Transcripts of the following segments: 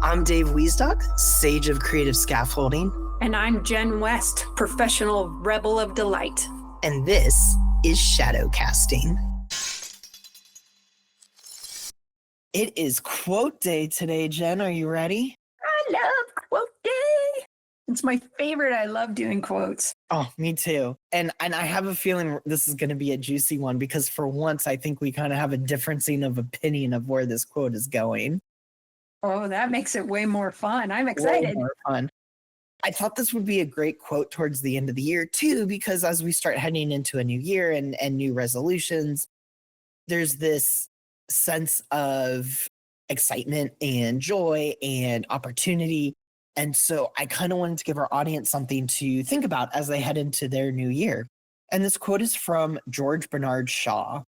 I'm Dave Wiesdock, Sage of Creative Scaffolding. And I'm Jen West, Professional Rebel of Delight. And this is Shadowcasting. It is quote day today, Jen. Are you ready? I love quote day. It's my favorite. I love doing quotes. Oh, me too. And I have a feeling this is going to be a juicy one because for once, I think we kind of have a differencing of opinion of where this quote is going. Oh, that makes it way more fun. I'm excited. Way more fun. I thought this would be a great quote towards the end of the year too, because as we start heading into a new year and new resolutions, there's this sense of excitement and joy and opportunity. And so I kind of wanted to give our audience something to think about as they head into their new year. And this quote is from George Bernard Shaw.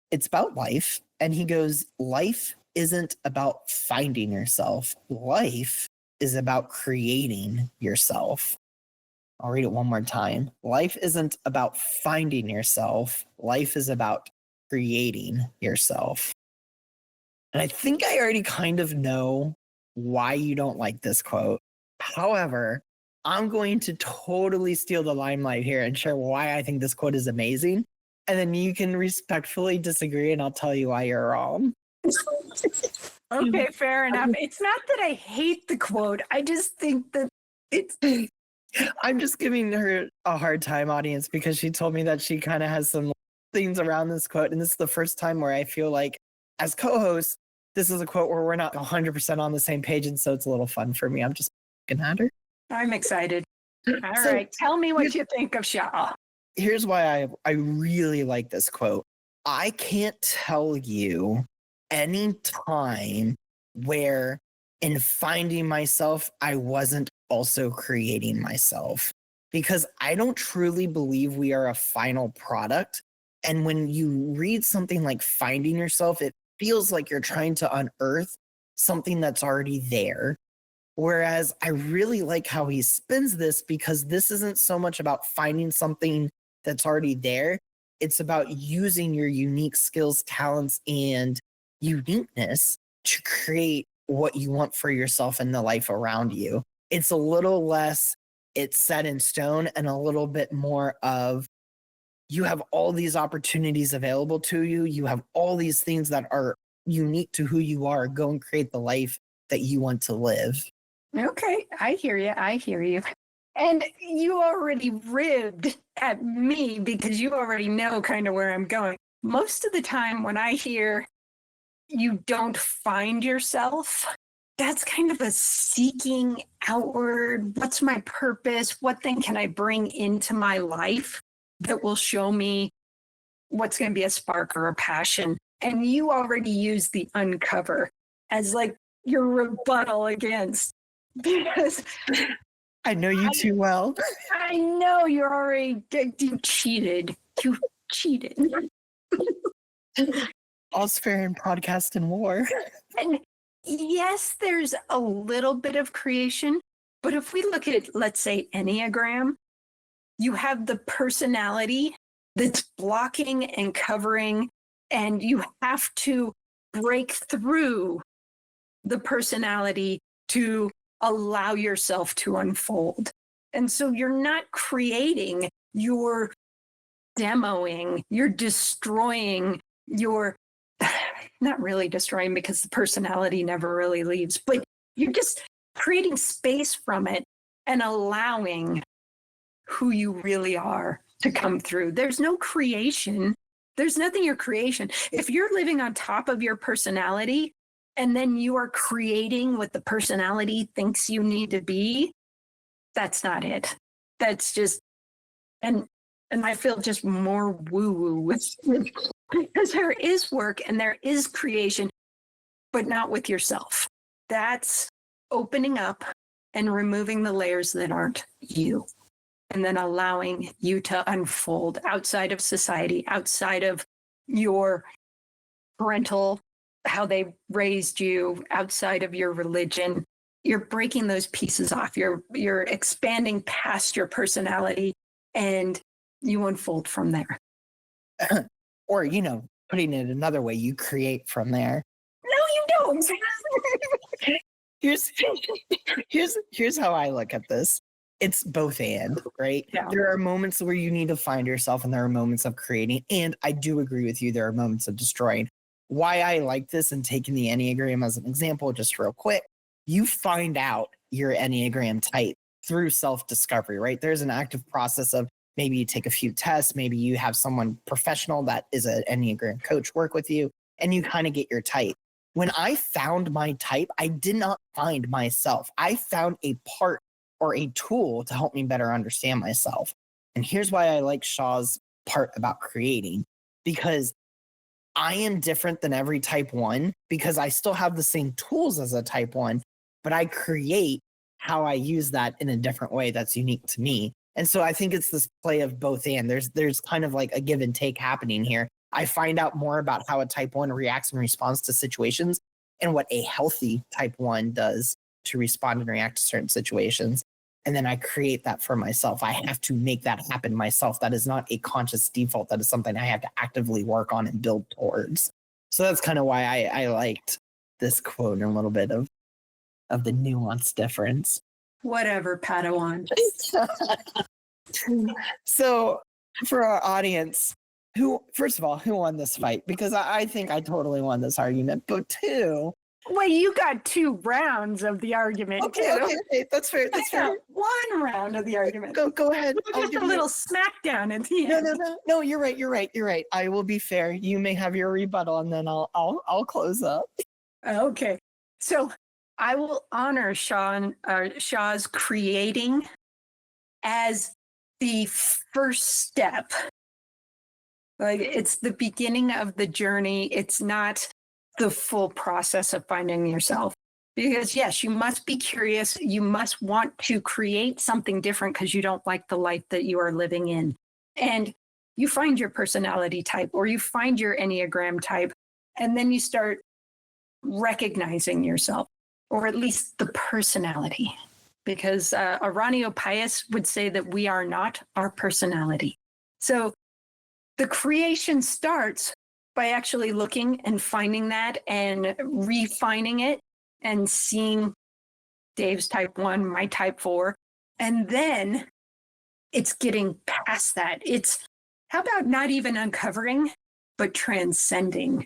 It's about life. And he goes, "Life isn't about finding yourself. Life is about creating yourself." I'll read it one more time. Life isn't about finding yourself. Life is about creating yourself. And I think I already kind of know why you don't like this quote. However, I'm going to totally steal the limelight here and share why I think this quote is amazing. And then you can respectfully disagree and I'll tell you why you're wrong. Okay, fair enough. It's not that I hate the quote. I just think that it's... I'm just giving her a hard time, audience, because she told me that she kind of has some things around this quote. And this is the first time where I feel like, as co-host, this is a quote where we're not 100% on the same page. And so it's a little fun for me. I'm just looking at her. I'm excited. All right. Tell me what you think of Shaw. Here's why I really like this quote. I can't tell you any time where in finding myself, I wasn't also creating myself, because I don't truly believe we are a final product. And when you read something like finding yourself, it feels like you're trying to unearth something that's already there. Whereas I really like how he spins this, because this isn't so much about finding something that's already there. It's about using your unique skills, talents, and uniqueness to create what you want for yourself and the life around you. It's a little less, it's set in stone, and a little bit more of, you have all these opportunities available to you. You have all these things that are unique to who you are. Go and create the life that you want to live. Okay, I hear you. I hear you. And you already ribbed at me because you already know kind of where I'm going. Most of the time when I hear you don't find yourself, that's kind of a seeking outward. What's my purpose? What thing can I bring into my life that will show me what's going to be a spark or a passion? And you already use the uncover as like your rebuttal against, because I know you too well. I know you're already, you cheated. You cheated. All's fair in podcast and war. And yes, there's a little bit of creation, but if we look at, let's say, Enneagram, you have the personality that's blocking and covering, and you have to break through the personality to allow yourself to unfold. And so you're not creating, you're demoing, you're destroying, you're not really destroying because the personality never really leaves, but you're just creating space from it and allowing who you really are to come through. There's no creation. There's nothing your creation. If you're living on top of your personality and then you are creating what the personality thinks you need to be, that's not it. That's just, and I feel just more woo-woo because there is work and there is creation, but not with yourself. That's opening up and removing the layers that aren't you, and then allowing you to unfold outside of society, outside of your parental, how they raised you, outside of your religion. You're breaking those pieces off. You're expanding past your personality, and you unfold from there. Or, putting it another way, you create from there. No, you don't. here's here's how I look at this. It's both and, right? Yeah. There are moments where you need to find yourself, and there are moments of creating. And I do agree with you. There are moments of destroying. Why I like this and taking the Enneagram as an example, just real quick, you find out your Enneagram type through self-discovery, right? There's an active process of maybe you take a few tests, maybe you have someone professional that is an Enneagram coach work with you, and you kind of get your type. When I found my type, I did not find myself. I found a part or a tool to help me better understand myself. And here's why I like Shaw's part about creating, because I am different than every type 1 because I still have the same tools as a type 1, but I create how I use that in a different way that's unique to me. And so I think it's this play of both and. There's kind of like a give and take happening here. I find out more about how a type 1 reacts and responds to situations and what a healthy type 1 does to respond and react to certain situations. And then I create that for myself. I have to make that happen myself. That is not a conscious default. That is something I have to actively work on and build towards. So that's kind of why I liked this quote and a little bit of the nuance difference. Whatever, Padawan. So for our audience, first of all, who won this fight? Because I think I totally won this argument. But 2, Well, you got 2 rounds of the argument. okay, that's fair. That's fair. 1 round of the argument. Go ahead. Just a little smackdown at the end. No. You're right. I will be fair. You may have your rebuttal, and then I'll close up. Okay, so I will honor Shaw's creating as the first step. Like, it's the beginning of the journey. It's not the full process of finding yourself. Because yes, you must be curious. You must want to create something different because you don't like the life that you are living in. And you find your personality type or you find your Enneagram type, and then you start recognizing yourself, or at least the personality. Because Aranio Pius would say that we are not our personality. So the creation starts by actually looking and finding that and refining it and seeing Dave's type 1, my type 4. And then it's getting past that. It's how about not even uncovering, but transcending?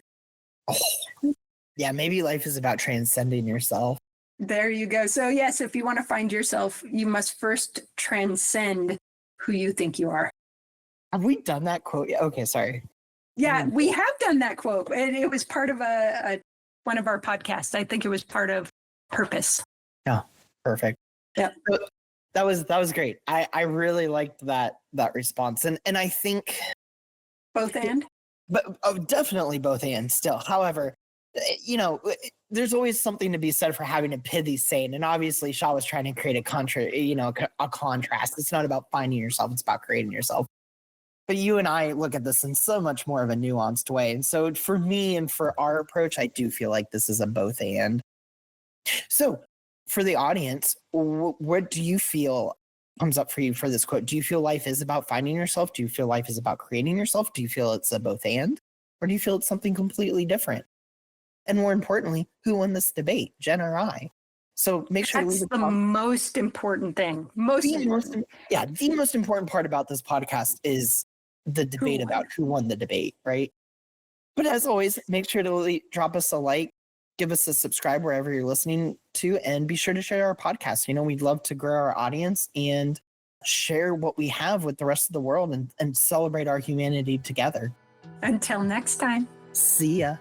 Oh, yeah, maybe life is about transcending yourself. There you go. So yes, if you want to find yourself, you must first transcend who you think you are. Have we done that quote yet? Okay, sorry. Yeah, we have done that quote, and it was part of one of our podcasts. I think it was part of Purpose. Oh, perfect. Yeah, that was great. I really liked that response, and I think both and. But definitely both and still. However, there's always something to be said for having a pithy saying, and obviously Shaw was trying to create a contrast. It's not about finding yourself; it's about creating yourself. But you and I look at this in so much more of a nuanced way. And so for me and for our approach, I do feel like this is a both and. So for the audience, what do you feel comes up for you for this quote? Do you feel life is about finding yourself? Do you feel life is about creating yourself? Do you feel it's a both and? Or do you feel it's something completely different? And more importantly, who won this debate, Jen or I? So make sure that's the most important thing. The most important part about this podcast is the debate about who won the debate, right? But as always, make sure to drop us a like, give us a subscribe wherever you're listening to, and be sure to share our podcast. We'd love to grow our audience and share what we have with the rest of the world and celebrate our humanity together. Until next time. See ya.